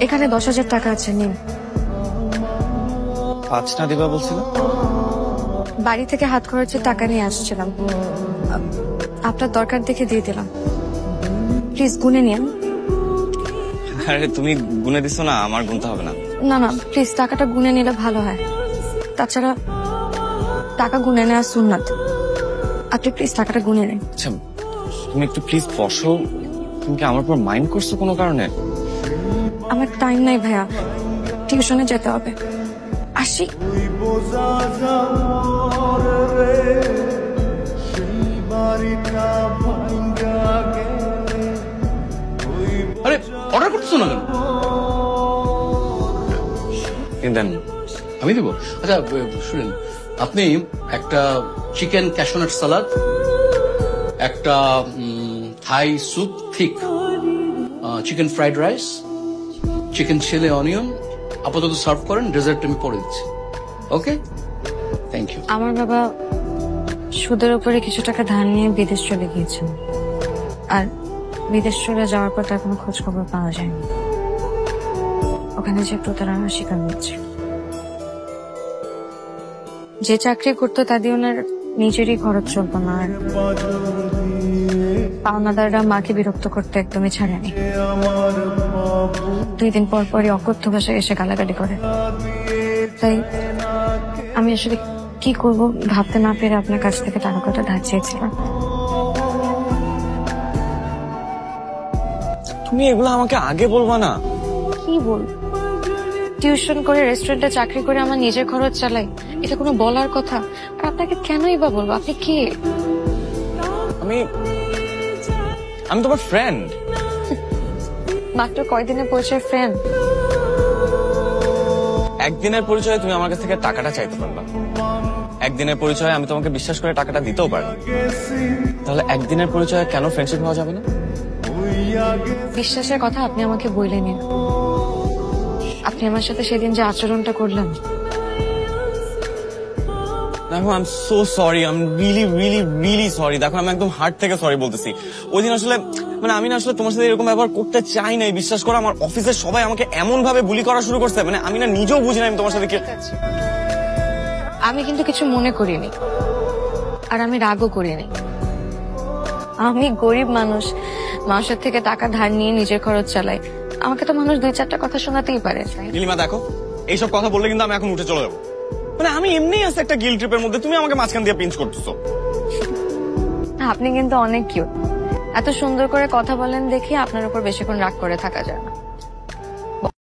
এখানে 10,000 টাকা আছে, নিন। 5 না দিবা বলছিল? বাড়ি থেকে হাত খরচের টাকা নিয়ে আসছিলাম, আপনার দরকার দেখে দিয়ে দিলাম। প্লিজ গুনে নিন। আরে তুমি গুনে দিছো না, আমার গুনতে হবে না। না না, প্লিজ টাকাটা গুনে নিলে ভালো হয়। তাছাড়া টাকা গুনে নেওয়া সুন্নাত। আপনি প্লিজ টাকাটা গুনে নিন। আচ্ছা তুমি একটু প্লিজ বসো। তুমি কি আমার উপর মাইন্ড করছো কোনো কারণে? আমার টাইম নাই ভাইয়া, টিউশনে যেতে হবে, আসি। আরে অর্ডার করতেছো না কেন? দেন আমি দেবো। আচ্ছা শুনেন, আপনি একটা চিকেন ক্যাশনাট সালাদ, একটা Thai soup thick, chicken fried rice, chicken ছেলে অনিয়ন আপাতত সার্ভ করেন, ডেজার্ট আমি পরে দিচ্ছি। ওকে, থ্যাংক ইউ। আমার বাবা সুদের উপরে কিছু টাকা ধার নিয়ে বিদেশ চলে গিয়েছেন, আর বিদেশ চলে যাওয়ার পর তার কোনো খোঁজ খবর পাওয়া যায়নি। ওখানে যে প্রতারণার শিকার হচ্ছে। যে চাকরি করতো তা দিয়ে ওনার নিজেরই খরচ চলতো না, আর পাওনাদাররা মাকে বিরক্ত করতে একদমই ছাড়েনি। 2 দিন পর পরই অকথ্য ভাষায় এসে গালাগালি করে। তাই আমি আসলে কি করব ভাবতে না পেরে আপনার কাছ থেকে টাকাটা ধার চেয়েছিলাম। তুমি এগুলো আমাকে আগে বলবা না? কি বল, টিউশন করে রেস্টুরেন্টে চাকরি করে আমার নিজের খরচ চালাই, এটা কোনো বলার কথা? আর আপনাকে কেনই বা বলবো? আপনি কে? আমি তোমার ফ্রেন্ড। মাত্র কয়দিনের পরিচয় ফ্রেন্ড? একদিনের পরিচয়ে তুমি আমার কাছ থেকে টাকাটা চাইতে পারবা, একদিনের পরিচয়ে আমি তোমাকে বিশ্বাস করে টাকাটা দিতেও পারি। তাহলে একদিনের পরিচয়ে কেন ফ্রেন্ডশিপ হওয়া যাবে না? বিশ্বাসের কথা আপনি আমাকে বইলে নিন। আপনি আমার সাথে সেদিন যে আচরণটা করলেন, দেখো I am so sorry, I am really really really sorry. দেখো আমি একদম হার্ট থেকে সরি বলতেছি। ওই দিন আসলে আমি না আসলে তোমার সাথে এরকম ব্যবহার করতে চাই নাই। বিশ্বাস করো, আমার অফিসের সবাই আমাকে এমন ভাবে বুলি করা শুরু করছে, আমি না নিজেও বুঝি না আমি তোমার সাথে কি। আমি কিন্তু কিছু মনে করিনি, আর আমি রাগও করিনি। আমি গরিব মানুষ, মানুষের থেকে টাকা ধার নিয়ে নিজের খরচ চালাই। আমাকে তো মানুষ 2-4টা কথা শোনাতেই পারে। নীলিমা দেখো, এইসব কথা বললে কিন্তু আমি এখন উঠে চলে যাবো। আমি এমনি আছে একটা গিল্ট ট্রিপের মধ্যে, তুমি আমাকে মাঝখান দিয়ে পিঞ্চ করতেছো। আপনি কিন্তু অনেক কিউট, এত সুন্দর করে কথা বলেন দেখি আপনার উপর বেশিক্ষণ রাগ করে থাকা যায় না।